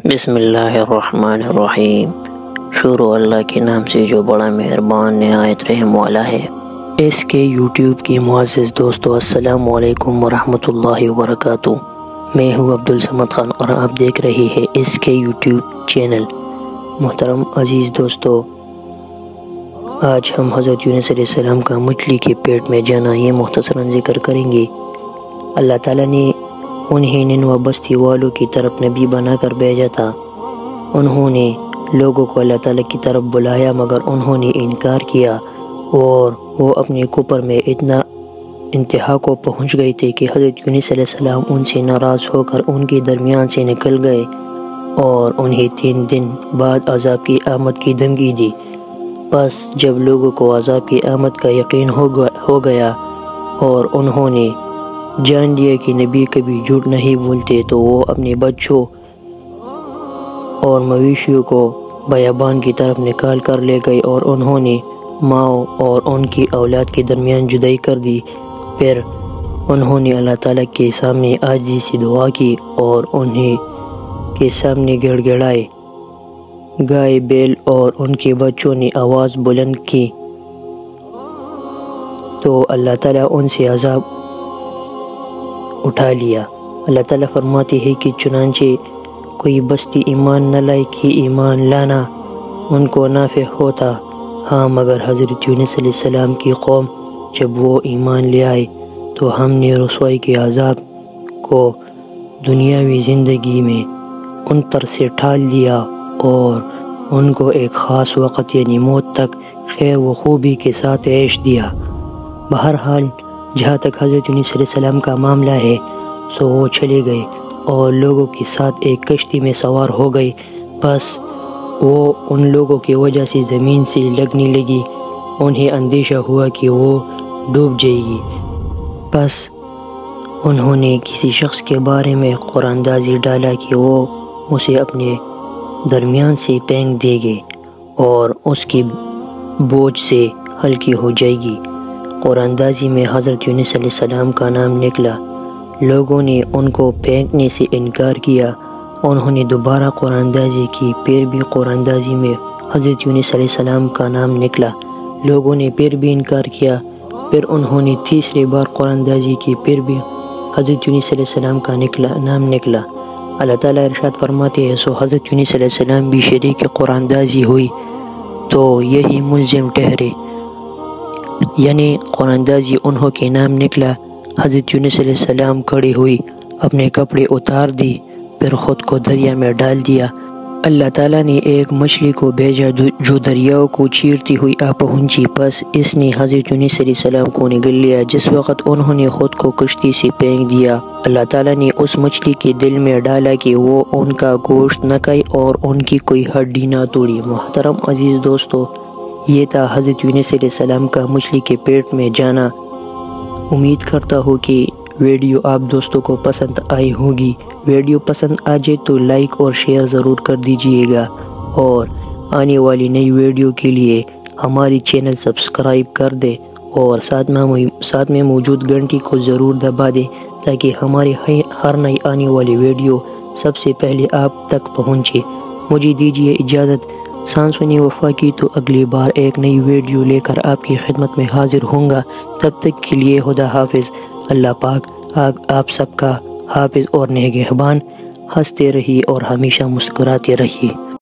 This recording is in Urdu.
بسم اللہ الرحمن الرحیم۔ شروع اللہ کے نام سے جو بڑا مہربان نہایت رحم والا ہے۔ اس کے یوٹیوب کی معزز دوستو، السلام علیکم ورحمۃ اللہ وبرکاتہ۔ میں ہوں عبدالصمد خان اور آپ دیکھ رہے ہیں اس کے یوٹیوب چینل۔ محترم عزیز دوستو، آج ہم حضرت یونس علیہ السلام کا مچھلی کے پیٹ میں جانا یہ مختصراً ذکر کریں گے۔ اللہ تعالیٰ نے انہیں نینوے بستی والوں کی طرف نبی بنا کر بھیجا تھا۔ انہوں نے لوگوں کو اللہ تعالیٰ کی طرف بلایا، مگر انہوں نے انکار کیا اور وہ اپنے کفر میں اتنا انتہا کو پہنچ گئے تھے کہ حضرت یونس علیہ السلام ان سے ناراض ہو کر ان کے درمیان سے نکل گئے اور انہیں 3 دن بعد عذاب کی آمد کی دھمکی دی۔ پس جب لوگوں کو عذاب کی آمد کا یقین ہو گیا اور انہوں نے جان لیا کہ نبی کبھی جھوٹ نہیں بولتے، تو وہ اپنے بچوں اور مویشیوں کو بیابان کی طرف نکال کر لے گئے اور انہوں نے ماں اور ان کی اولاد کے درمیان جدائی کر دی۔ پھر انہوں نے اللہ تعالیٰ کے سامنے عاجزی سے دعا کی اور انہیں کے سامنے گڑ گڑائے۔ گائے بیل اور ان کے بچوں نے آواز بلند کی تو اللہ تعالیٰ ان سے عذاب اٹھا لیا۔ اللہ تعالیٰ فرماتے ہیں کہ چنانچہ کوئی بستی ایمان نہ لائے کہ ایمان لانا ان کو نافع ہوتا، ہاں مگر حضرت یونس علیہ السلام کی قوم جب وہ ایمان لے آئے تو ہم نے رسوائی کے عذاب کو دنیاوی زندگی میں ان پر سے ٹال دیا اور ان کو ایک خاص وقت یعنی موت تک خیر و خوبی کے ساتھ عیش دیا۔ بہرحال جہاں تک حضرت یونس علیہ السلام کا معاملہ ہے سو وہ چلے گئے اور لوگوں کے ساتھ ایک کشتی میں سوار ہو گئے۔ بس وہ ان لوگوں کی وجہ سے زمین سے لگنے لگی، انہیں اندیشہ ہوا کہ وہ ڈوب جائے گی۔ بس انہوں نے کسی شخص کے بارے میں قرآن اندازی ڈالا کہ وہ اسے اپنے درمیان سے پھینک دے گے اور اس کی بوجھ سے ہلکی ہو جائے گی۔ قرآن اندازی میں حضرت یونس علیہ السلام کا نام نکلا۔ لوگوں نے ان کو پھینکنے سے انکار کیا۔ انہوں نے دوبارہ قرآن اندازی کی، پھر بھی قرآن اندازی میں حضرت یونس علیہ السلام کا نام نکلا۔ لوگوں نے پھر بھی انکار کیا۔ پھر انہوں نے تیسری بار قرآن اندازی کی، پھر بھی حضرت یونس علیہ السلام کا نام نکلا۔ اللہ تعالیٰ ارشاد فرماتے ہیں سو حضرت یونس علیہ السلام بھی شریک قرآن اندازی ہوئی تو یہی ملزم ٹھہرے، یعنی قرآن اندازی انہوں کے نام نکلا۔ حضرت یونس علیہ السلام کھڑی ہوئی، اپنے کپڑے اتار دی، پھر خود کو دریا میں ڈال دیا۔ اللہ تعالیٰ نے ایک مچھلی کو بھیجا جو دریاؤں کو چیرتی ہوئی آ پہنچی، پس اس نے حضرت یونس علیہ السلام کو نگل لیا۔ جس وقت انہوں نے خود کو کشتی سے پھینک دیا، اللہ تعالیٰ نے اس مچھلی کے دل میں ڈالا کہ وہ ان کا گوشت نہ کھائے اور ان کی کوئی ہڈی نہ توڑی۔ محترم عزیز دوستو، یہ تھا حضرت یونس علیہ السلام کا مچھلی کے پیٹ میں جانا۔ امید کرتا ہوں کہ ویڈیو آپ دوستوں کو پسند آئی ہوگی۔ ویڈیو پسند آ جائے تو لائک اور شیئر ضرور کر دیجئے گا اور آنے والی نئی ویڈیو کے لیے ہماری چینل سبسکرائب کر دیں اور ساتھ میں موجود گھنٹی کو ضرور دبا دیں تاکہ ہماری ہر نئی آنے والی ویڈیو سب سے پہلے آپ تک پہنچے۔ مجھے دیجئے اجازت، سانسوں نے وفا کی تو اگلی بار ایک نئی ویڈیو لے کر آپ کی خدمت میں حاضر ہوں گا۔ تب تک کے لیے خدا حافظ۔ اللہ پاک آپ سب کا حافظ اور نگہبان۔ ہنستے رہیے اور ہمیشہ مسکراتے رہیے۔